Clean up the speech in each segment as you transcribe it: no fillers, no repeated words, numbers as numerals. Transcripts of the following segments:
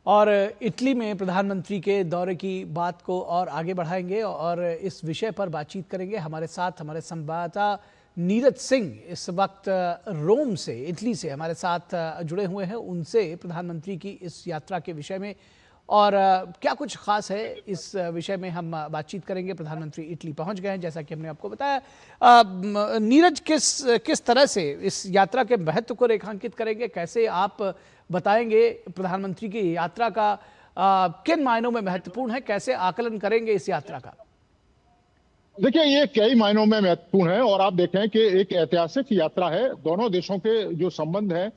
और इटली में प्रधानमंत्री के दौरे की बात को और आगे बढ़ाएंगे और इस विषय पर बातचीत करेंगे। हमारे साथ हमारे संवाददाता नीरज सिंह इस वक्त रोम से, इटली से हमारे साथ जुड़े हुए हैं। उनसे प्रधानमंत्री की इस यात्रा के विषय में और क्या कुछ खास है इस विषय में हम बातचीत करेंगे। प्रधानमंत्री इटली पहुंच गए हैं जैसा कि हमने आपको बताया। नीरज, किस तरह से इस यात्रा के महत्व को रेखांकित करेंगे, कैसे आप बताएंगे प्रधानमंत्री की यात्रा का किन मायनों में महत्वपूर्ण है, कैसे आकलन करेंगे इस यात्रा का? देखिए, ये कई मायनों में महत्वपूर्ण है और आप देखें कि एक ऐतिहासिक यात्रा है। दोनों देशों के जो संबंध है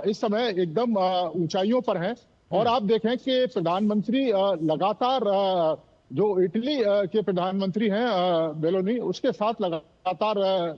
इस समय एकदम ऊंचाइयों पर हैं। और आप देखें कि प्रधानमंत्री लगातार जो इटली के प्रधानमंत्री हैं मेलोनी, उसके साथ लगातार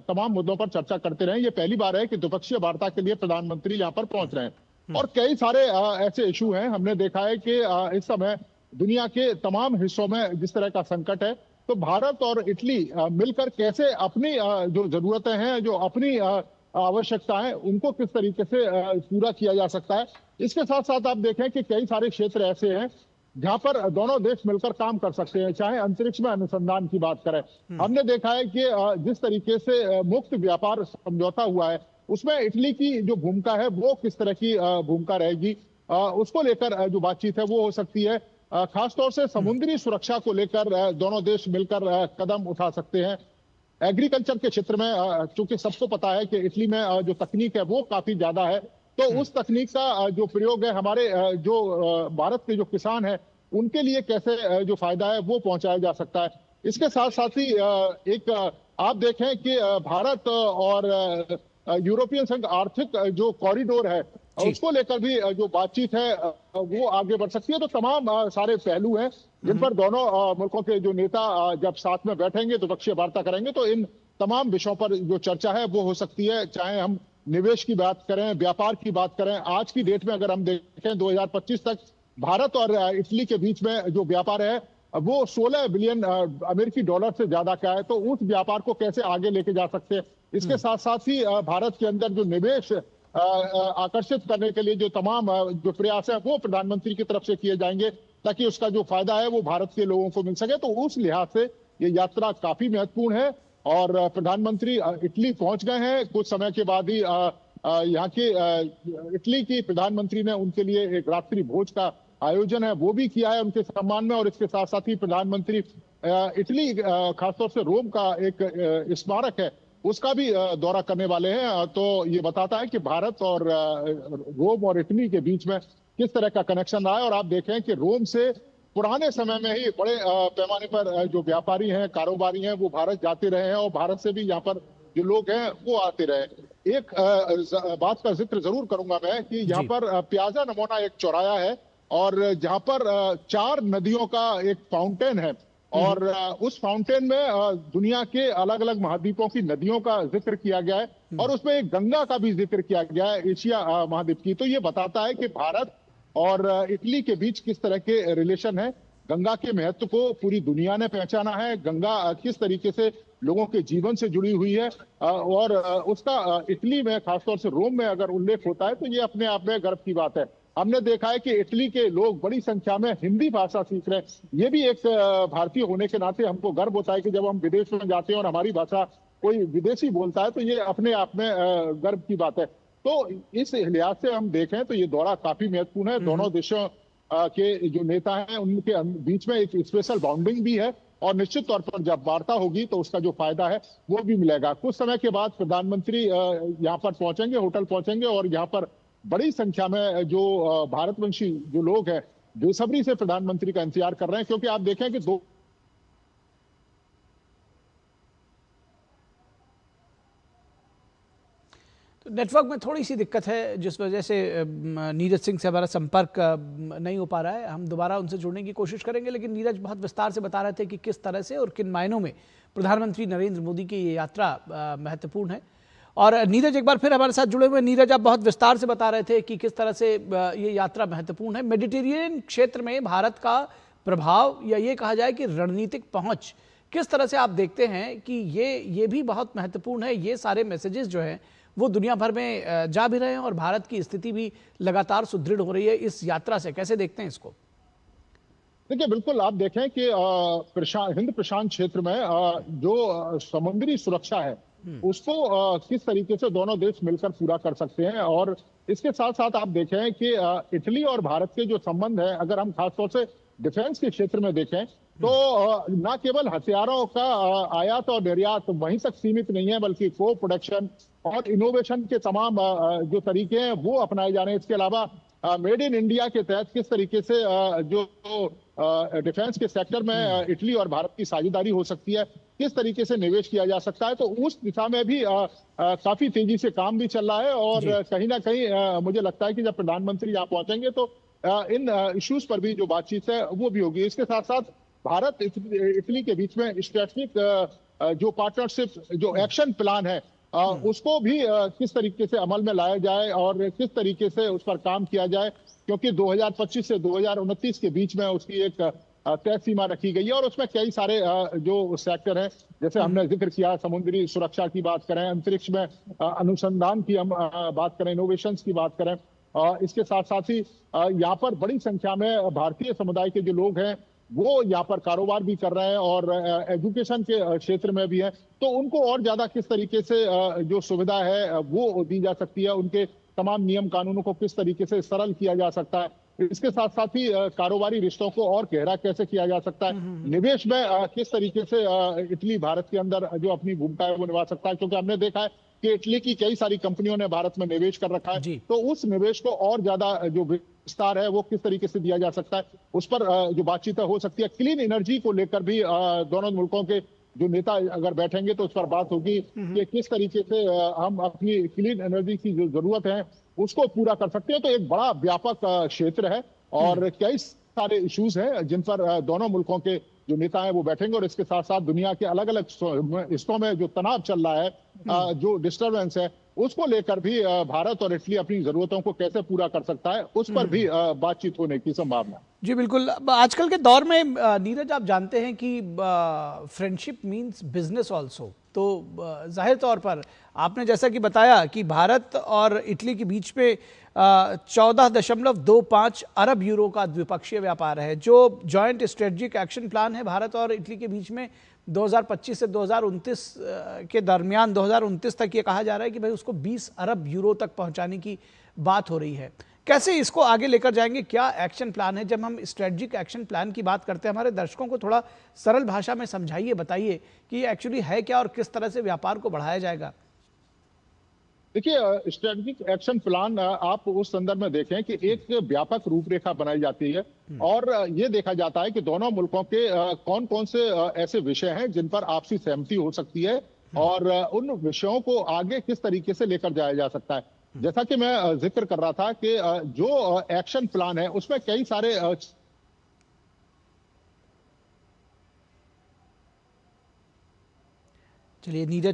तमाम मुद्दों पर चर्चा करते रहे। ये पहली बार है कि द्विपक्षीय वार्ता के लिए प्रधानमंत्री यहाँ पर पहुंच रहे हैं और कई सारे ऐसे इशू हैं। हमने देखा है कि इस समय दुनिया के तमाम हिस्सों में जिस तरह का संकट है, तो भारत और इटली मिलकर कैसे अपनी जो जरूरतें हैं, जो अपनी आवश्यकताएं, उनको किस तरीके से पूरा किया जा सकता है। इसके साथ साथ आप देखें कि कई सारे क्षेत्र ऐसे हैं जहां पर दोनों देश मिलकर काम कर सकते हैं। चाहे अंतरिक्ष में अनुसंधान की बात करें, हमने देखा है कि जिस तरीके से मुक्त व्यापार समझौता हुआ है, उसमें इटली की जो भूमिका है वो किस तरह की भूमिका रहेगी, उसको लेकर जो बातचीत है वो हो सकती है। खासतौर से समुद्री सुरक्षा को लेकर दोनों देश मिलकर कदम उठा सकते हैं। एग्रीकल्चर के क्षेत्र में चूंकि सबको पता है कि इटली में जो तकनीक है वो काफी ज्यादा है, तो उस तकनीक का जो प्रयोग है हमारे जो भारत के जो किसान हैं उनके लिए कैसे जो फायदा है वो पहुंचाया जा सकता है। इसके साथ साथ ही एक आप देखें कि भारत और यूरोपियन संघ आर्थिक जो कॉरिडोर है उसको लेकर भी जो बातचीत है वो आगे बढ़ सकती है। तो तमाम सारे पहलू हैं जिन पर दोनों मुल्कों के जो नेता जब साथ में बैठेंगे, द्विपक्षीय वार्ता करेंगे, तो इन तमाम विषयों पर जो चर्चा है वो हो सकती है। चाहे हम निवेश की बात करें, व्यापार की बात करें, आज की डेट में अगर हम देखें 2025 तक भारत और इटली के बीच में जो व्यापार है वो 16 बिलियन अमेरिकी डॉलर से ज्यादा का है। तो उस व्यापार को कैसे आगे लेके जा सकते हैं। इसके साथ साथ ही भारत के अंदर जो निवेश आकर्षित करने के लिए जो तमाम जो प्रयास है वो प्रधानमंत्री की तरफ से किए जाएंगे ताकि उसका जो फायदा है वो भारत के लोगों को मिल सके। तो उस लिहाज से ये यात्रा काफी महत्वपूर्ण है और प्रधानमंत्री इटली पहुंच गए हैं। कुछ समय के बाद ही यहाँ के इटली की प्रधानमंत्री ने उनके लिए एक रात्रि भोज का आयोजन है वो भी किया है उनके सम्मान में। और इसके साथ साथ ही प्रधानमंत्री इटली खासतौर से रोम का एक स्मारक है उसका भी दौरा करने वाले हैं। तो ये बताता है कि भारत और रोम और इटली के बीच में किस तरह का कनेक्शन रहा है। और आप देखें कि रोम से पुराने समय में ही बड़े पैमाने पर जो व्यापारी हैं, कारोबारी हैं, वो भारत जाते रहे हैं और भारत से भी यहाँ पर जो लोग हैं वो आते रहे। एक बात का जिक्र जरूर करूंगा मैं कि यहाँ पर प्याजा नमोना एक चौराया है और जहाँ पर 4 नदियों का एक फाउंटेन है और उस फाउंटेन में दुनिया के अलग अलग महाद्वीपों की नदियों का जिक्र किया गया है और उसमें एक गंगा का भी जिक्र किया गया है, एशिया महाद्वीप की। तो ये बताता है कि भारत और इटली के बीच किस तरह के रिलेशन है। गंगा के महत्व को पूरी दुनिया ने पहचाना है। गंगा किस तरीके से लोगों के जीवन से जुड़ी हुई है और उसका इटली में, खासतौर से रोम में अगर उल्लेख होता है तो ये अपने आप में गर्व की बात है। हमने देखा है कि इटली के लोग बड़ी संख्या में हिंदी भाषा सीख रहे हैं। ये भी एक भारतीय होने के नाते हमको गर्व होता है कि जब हम विदेश में जाते हैं और हमारी भाषा कोई विदेशी बोलता है तो ये अपने आप में गर्व की बात है। तो इस लिहाज से हम देखें तो ये दौरा काफी महत्वपूर्ण है। दोनों देशों के जो नेता हैं उनके बीच में एक स्पेशल बॉन्डिंग भी है और निश्चित तौर पर जब वार्ता होगी तो उसका जो फायदा है वो भी मिलेगा। कुछ समय के बाद प्रधानमंत्री यहाँ पर पहुंचेंगे, होटल पहुंचेंगे और यहाँ पर बड़ी संख्या में जो भारतवंशी जो लोग हैं बेसब्री से प्रधानमंत्री का इंतजार कर रहे हैं। क्योंकि आप देखें कि तो नेटवर्क में थोड़ी सी दिक्कत है जिस वजह से नीरज सिंह से हमारा संपर्क नहीं हो पा रहा है। हम दोबारा उनसे जुड़ने की कोशिश करेंगे, लेकिन नीरज बहुत विस्तार से बता रहे थे कि किस तरह से और किन मायनों में प्रधानमंत्री नरेंद्र मोदी की ये यात्रा महत्वपूर्ण है। और नीरज एक बार फिर हमारे साथ जुड़े हुए। नीरज, आप बहुत विस्तार से बता रहे थे कि किस तरह से ये यात्रा महत्वपूर्ण है। मेडिटेरेनियन क्षेत्र में भारत का प्रभाव या ये कहा जाए कि रणनीतिक पहुंच किस तरह से आप देखते हैं कि ये भी बहुत महत्वपूर्ण है। ये सारे मैसेजेस जो हैं वो दुनिया भर में जा भी रहे हैं और भारत की स्थिति भी लगातार सुदृढ़ हो रही है इस यात्रा से। कैसे देखते हैं इसको? देखिए, बिल्कुल आप देखें कि हिंद प्रशांत क्षेत्र में जो समुद्री सुरक्षा है उसको किस तरीके से दोनों देश मिलकर पूरा कर सकते हैं। और इसके साथ साथ आप देखें कि इटली और भारत के जो संबंध है, अगर हम खासतौर से डिफेंस के क्षेत्र में देखें तो न केवल हथियारों का आयात और निर्यात वहीं तक सीमित नहीं है, बल्कि को प्रोडक्शन और इनोवेशन के तमाम जो तरीके हैं वो अपनाए जा रहे हैं। इसके अलावा मेड इन इंडिया के तहत किस तरीके से जो डिफेंस के सेक्टर में इटली और भारत की साझेदारी हो सकती है, किस तरीके से निवेश किया जा सकता है, तो उस दिशा में भी काफी तेजी से काम भी चल रहा है। और कहीं ना कहीं मुझे लगता है कि जब प्रधानमंत्री यहाँ पहुंचेंगे तो इन इश्यूज पर भी जो बातचीत है वो भी होगी। इसके साथ साथ भारत इटली के बीच में स्ट्रेटेजिक जो पार्टनरशिप जो एक्शन प्लान है उसको भी किस तरीके से अमल में लाया जाए और किस तरीके से उस पर काम किया जाए, क्योंकि 2025 से 2029 के बीच में उसकी एक तय सीमा रखी गई है। और उसमें कई सारे जो सेक्टर हैं, जैसे हमने जिक्र किया समुद्री सुरक्षा की बात करें, अंतरिक्ष में अनुसंधान की हम बात करें, इनोवेशंस की बात करें, इसके साथ साथ ही यहाँ पर बड़ी संख्या में भारतीय समुदाय के जो लोग हैं वो यहाँ पर कारोबार भी कर रहे हैं और एजुकेशन के क्षेत्र में भी है, तो उनको और ज्यादा किस तरीके से जो सुविधा है वो दी जा सकती है, उनके तमाम नियम कानूनों को किस तरीके से सरल किया जा सकता है, इसके साथ साथ ही कारोबारी रिश्तों को और गहरा कैसे किया जा सकता है, निवेश में किस तरीके से इटली भारत के अंदर जो अपनी भूमिका है वो निभा सकता है, क्योंकि हमने देखा है कि इटली की कई सारी कंपनियों ने भारत में निवेश कर रखा है, तो उस निवेश को और ज्यादा जो विस्तार है वो किस तरीके से दिया जा सकता है, उस पर जो बातचीत हो सकती है। क्लीन एनर्जी को लेकर भी दोनों मुल्कों के जो नेता अगर बैठेंगे तो उस पर बात होगी कि किस तरीके से हम अपनी क्लीन एनर्जी की जो जरूरत है उसको पूरा कर सकते हैं। तो एक बड़ा व्यापक क्षेत्र है और कई सारे इश्यूज हैं जिन पर दोनों मुल्कों के जो नेता हैं वो बैठेंगे। और इसके साथ साथ दुनिया के अलग अलग हिस्सों में जो तनाव चल रहा है, जो डिस्टरबेंस है, उसको लेकर भी भारत और इटली अपनी जरूरतों को कैसे पूरा कर सकता है उस पर भी बातचीत होने की संभावना। जी बिल्कुल। आजकल के दौर में नीरज, आप जानते हैं कि फ्रेंडशिप मींस बिजनेस आल्सो, तो जाहिर तौर पर आपने जैसा कि बताया कि भारत और इटली के बीच में 14.25 अरब यूरो का द्विपक्षीय व्यापार है। जो जॉइंट स्ट्रेटजिक एक्शन प्लान है भारत और इटली के बीच में 2025 से 2029 के दरमियान 2029 तक ये कहा जा रहा है कि भाई उसको 20 अरब यूरो तक पहुंचाने की बात हो रही है। कैसे इसको आगे लेकर जाएंगे, क्या एक्शन प्लान है? जब हम स्ट्रेटजिक एक्शन प्लान की बात करते हैं, हमारे दर्शकों को थोड़ा सरल भाषा में समझाइए, बताइए कि ये एक्चुअली है क्या और किस तरह से व्यापार को बढ़ाया जाएगा। देखिए, स्ट्रेटेजिक एक्शन प्लान आप उस संदर्भ में देखें कि एक व्यापक रूपरेखा बनाई जाती है और ये देखा जाता है कि दोनों मुल्कों के कौन कौन से ऐसे विषय हैं जिन पर आपसी सहमति हो सकती है और उन विषयों को आगे किस तरीके से लेकर जाया जा सकता है। जैसा कि मैं जिक्र कर रहा था कि जो एक्शन प्लान है उसमें कई सारे चलिए नीरज